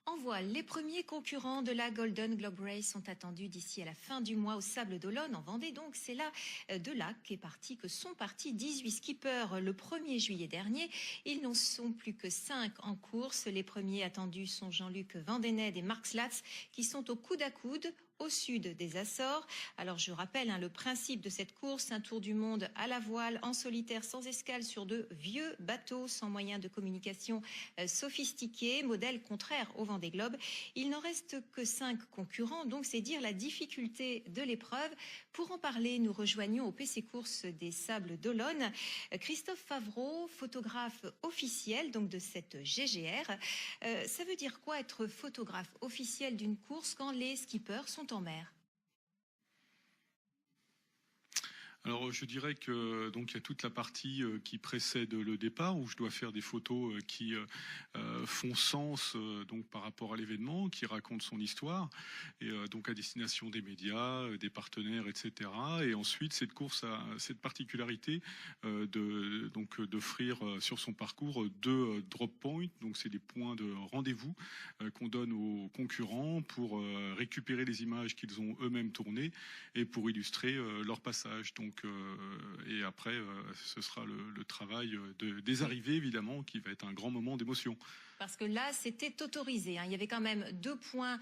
En voile, les premiers concurrents de la Golden Globe Race sont attendus d'ici à la fin du mois au Sables d'Olonne, en Vendée. Donc, c'est là que sont partis 18 skippers le 1er juillet dernier. Ils n'en sont plus que 5 en course. Les premiers attendus sont Jean-Luc Vandenette et Marc Slatz, qui sont au coude à coude au sud des Açores. Alors je rappelle le principe de cette course, un tour du monde à la voile, en solitaire, sans escale, sur de vieux bateaux, sans moyens de communication sophistiqués, modèle contraire au Vendée Globe. Il n'en reste que 5 concurrents, donc c'est dire la difficulté de l'épreuve. Pour en parler, nous rejoignons au PC Course des Sables d'Olonne Christophe Favreau, photographe officiel donc de cette GGR. Ça veut dire quoi être photographe officiel d'une course quand les skippers sont en mer? Alors je dirais que donc il y a toute la partie qui précède le départ où je dois faire des photos qui font sens donc par rapport à l'événement, qui racontent son histoire et donc à destination des médias, des partenaires, etc. Et ensuite cette course a cette particularité d'offrir sur son parcours 2 drop points, donc c'est des points de rendez-vous qu'on donne aux concurrents pour récupérer les images qu'ils ont eux-mêmes tournées et pour illustrer leur passage. Donc, et après, ce sera le travail des arrivées, évidemment, qui va être un grand moment d'émotion. Parce que là, c'était autorisé. Il y avait quand même 2 points,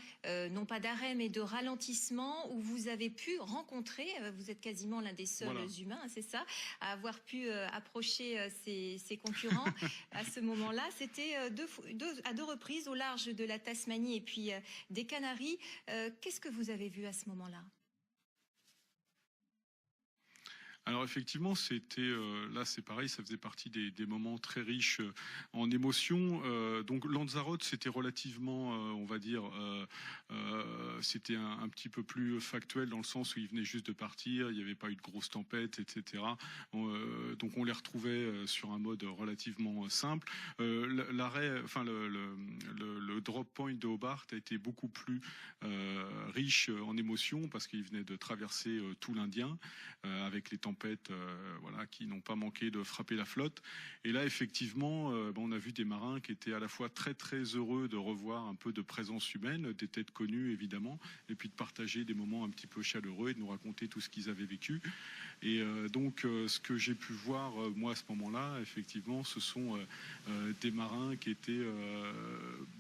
non pas d'arrêt, mais de ralentissement, où vous avez pu rencontrer, vous êtes quasiment l'un des seuls humains, c'est ça, à avoir pu approcher ses concurrents. À ce moment-là, c'était à 2 reprises au large de la Tasmanie et puis des Canaries. Qu'est-ce que vous avez vu à ce moment-là? Alors effectivement, c'était là c'est pareil, ça faisait partie des moments très riches en émotions. Donc Lanzarote, c'était relativement, on va dire, c'était un petit peu plus factuel dans le sens où ils venaient juste de partir, il n'y avait pas eu de grosses tempêtes, etc. Donc on les retrouvait sur un mode relativement simple. L'arrêt, enfin le drop point de Hobart a été beaucoup plus riche en émotions parce qu'ils venaient de traverser tout l'Indien avec les tempêtes qui n'ont pas manqué de frapper la flotte. Et là, effectivement, on a vu des marins qui étaient à la fois très très heureux de revoir un peu de présence humaine, des têtes connues évidemment, et puis de partager des moments un petit peu chaleureux et de nous raconter tout ce qu'ils avaient vécu. Et donc, ce que j'ai pu voir, moi, à ce moment-là, effectivement, ce sont des marins qui étaient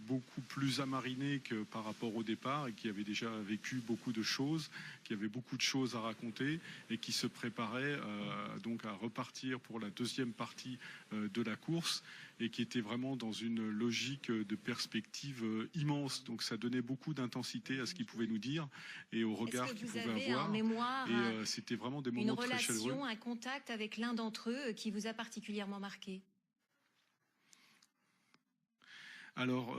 beaucoup plus amarinés que par rapport au départ et qui avaient déjà vécu beaucoup de choses, qui avaient beaucoup de choses à raconter et qui se préparaient donc à repartir pour la deuxième partie de la course et qui étaient vraiment dans une logique de perspective immense. Donc ça donnait beaucoup d'intensité à ce qu'ils pouvaient nous dire et au regard qu'ils pouvaient avoir. En mémoire, et c'était vraiment des moments très chaleureux. Une relation, un contact avec l'un d'entre eux qui vous a particulièrement marqué? Alors,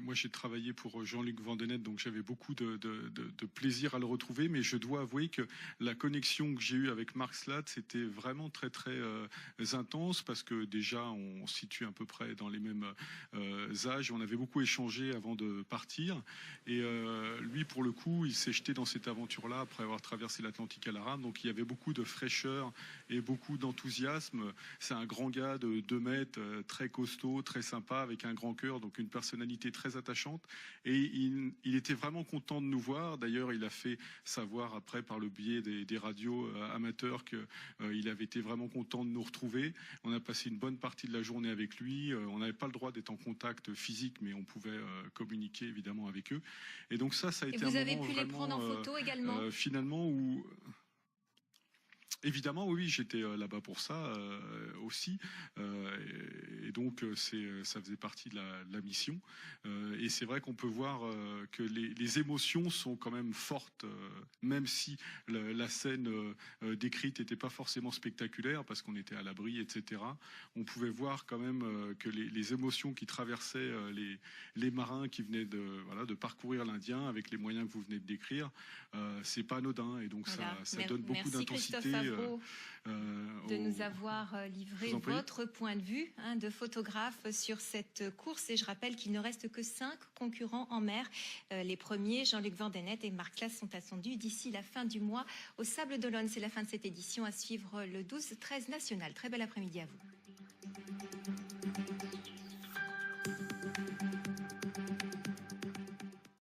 moi j'ai travaillé pour Jean-Luc Vandenette, donc j'avais beaucoup de plaisir à le retrouver, mais je dois avouer que la connexion que j'ai eue avec Marc Slatz c'était vraiment très très intense parce que déjà on se situe à peu près dans les mêmes âges, on avait beaucoup échangé avant de partir et lui pour le coup il s'est jeté dans cette aventure-là après avoir traversé l'Atlantique à la rame, donc il y avait beaucoup de fraîcheur et beaucoup d'enthousiasme. C'est un grand gars de 2 mètres, très costaud, très sympa, avec un grand cœur, donc une personnalité très attachante. Et il était vraiment content de nous voir. D'ailleurs, il a fait savoir après par le biais des radios amateurs qu'il avait été vraiment content de nous retrouver. On a passé une bonne partie de la journée avec lui. On n'avait pas le droit d'être en contact physique, mais on pouvait communiquer évidemment avec eux. Et donc ça a été un moment vraiment... Et vous avez pu les prendre en photo également finalement où... Évidemment, oui, j'étais là-bas pour ça aussi. Et donc, ça faisait partie de la mission. Et c'est vrai qu'on peut voir que les émotions sont quand même fortes, même si la scène décrite n'était pas forcément spectaculaire, parce qu'on était à l'abri, etc. On pouvait voir quand même que les émotions qui traversaient les marins qui venaient de parcourir l'Indien avec les moyens que vous venez de décrire, c'est pas anodin. Et donc, voilà. ça donne beaucoup d'intensité. De nous avoir livré votre point de vue de photographe sur cette course. Et je rappelle qu'il ne reste que 5 concurrents en mer. Les premiers, Jean-Luc Vandenette et Marc Slatz, sont attendus d'ici la fin du mois au Sables d'Olonne. C'est la fin de cette édition, à suivre le 12-13 national. Très bel après-midi à vous.